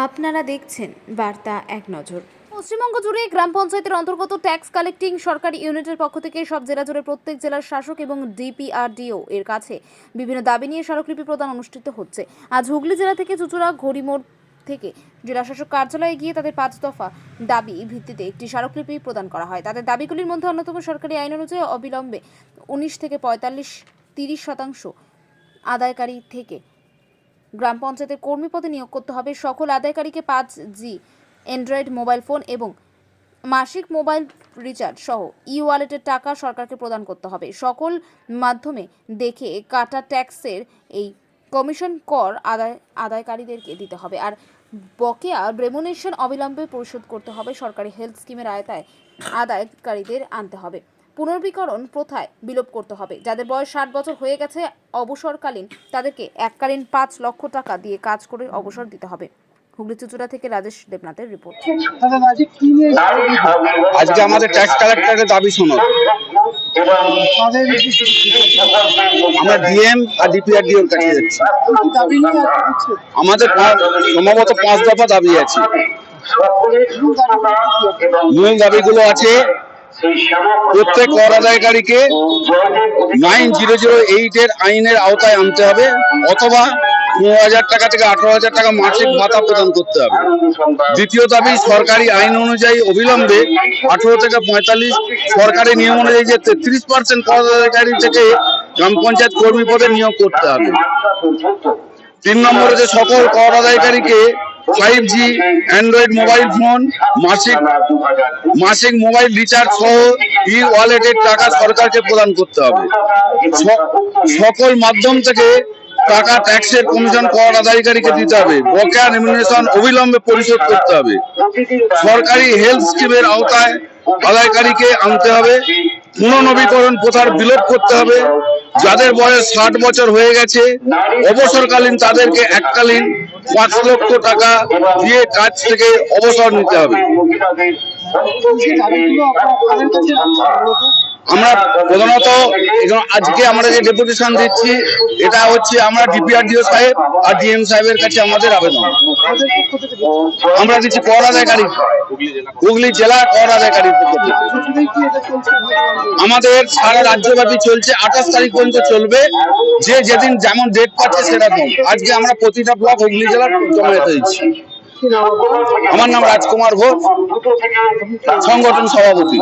আপনারা দেখছেন বার্তা এক নজর। পশ্চিমবঙ্গ জুড়ে গ্রাম পঞ্চায়েতের অন্তর্গত ট্যাক্স কালেক্টিং সরকারি ইউনিটের পক্ষ থেকে সব জেলা জুড়ে প্রত্যেক জেলার শাসক এবং ডিপিআরডিও এর কাছে বিভিন্ন দাবি নিয়ে স্মারকলিপি প্রদান অনুষ্ঠিত হচ্ছে। আজ হুগলি জেলা থেকে চুচুড়া ঘড়িমোড় থেকে জেলা শাসক কার্যালয়ে গিয়ে তাদের 5 দফা দাবি ভিত্তিতে একটি স্মারকলিপি প্রদান করা হয়। তাদের দাবিগুলির মধ্যে অন্যতম সরকারি আইন অনুযায়ী অবিলম্বে 19 থেকে 30% আদায়কারী থেকে গ্রাম পঞ্চায়েতের কর্মী পদে নিয়োগ করতে হবে। সকল আদায়কারীকে 5G অ্যান্ড্রয়েড মোবাইল ফোন এবং মাসিক মোবাইল রিচার্জ সহ ওয়ালেটের টাকা সরকারকে প্রদান করতে হবে। সকল মাধ্যমে দেখে কাটা ট্যাক্সের এই কমিশন কর আদায়কারীদেরকে দিতে হবে। আর বকেয়া রেমুনেশন অবিলম্বে পরিশোধ করতে হবে। সরকারি হেলথ স্কিমের আওতায় আদায়কারীদের আনতে হবে। পুনর্বীকরণ প্রথায় বিলোপ করতে হবে। যাদের বয়স 60 বছর হয়ে গেছে অবসরকালীন তাদেরকে এককালীন 5 লক্ষ টাকা দিয়ে কাজ করে অবসর দিতে হবে। হুগলি চুচুড়া থেকে রাজেশ দেবনাথের রিপোর্ট। আজকে আমাদের ট্যাক্স কালেক্টরের দাবি শুনুন। আমরা ডিএম আর ডিপিআরডিওর কাছে যাচ্ছি। আমাদের সম্ভবত 5 দফা দাবি আছে। মূল দাবিগুলো আছে প্রত্যেক কর আদায়কারীকে 9008 এর আইনের আওতায় আনতে হবে, অথবা 15,000 টাকা থেকে 18,000 টাকা মাসিক ভাতা প্রদান করতে হবে। দ্বিতীয় দাবি, সরকারি আইন অনুযায়ী অবিলম্বে 18 থেকে 45 সরকারি নিয়ম অনুযায়ী যে 33% কর আদায়কারী থেকে গ্রাম পঞ্চায়েত কর্মী পদে নিয়োগ করতে হবে। 3 নম্বরে যে সকল কর আদায়কারীকে 5G অ্যান্ড্রয়েড মোবাইল ফোন, মাসিক মোবাইল রিচার্জ সহ ওয়ালেটের টাকা সরকারকে প্রদান করতে হবে। সকল মাধ্যম থেকে টাকা ট্যাক্সের কমিশন কর আদায়কারীকে দিতে হবে। বকেয়া রেমুনেশন অবিলম্বে পরিশোধ করতে হবে। সরকারি হেলথ স্কিমের আওতায় আদায়কারীকে আনতে হবে। পুনর্নবীকরণ প্রথার বিলোপ করতে হবে। যাদের বয়স 60 বছর হয়ে গেছে অবসরকালীন তাদেরকে এককালীন 5 লক্ষ টাকা দিয়ে কাজ থেকে অবসর নিতে হবে। আমরা প্রধানত আজকে আমরা যে ডেপুটেশন দিচ্ছি এটা হচ্ছে আমরা ডিপিআরডিও সাহেব আর ডিএম সাহেবের কাছে আমাদের আবেদন। আমরা দিচ্ছি কর আদায়কারী, হুগলি জেলা কর আদায়কারীর পক্ষ থেকে। আমাদের সারা রাজ্যব্যাপী চলছে, 28 তারিখ পর্যন্ত চলবে। যে যেদিন যেমন ডেট পাচ্ছে সেরকম। আজকে আমরা প্রতিটা ব্লক হুগলি জেলার জমায়েত হয়েছি। আমার নাম রাজকুমার ঘোষ, সংগঠন সভাপতি।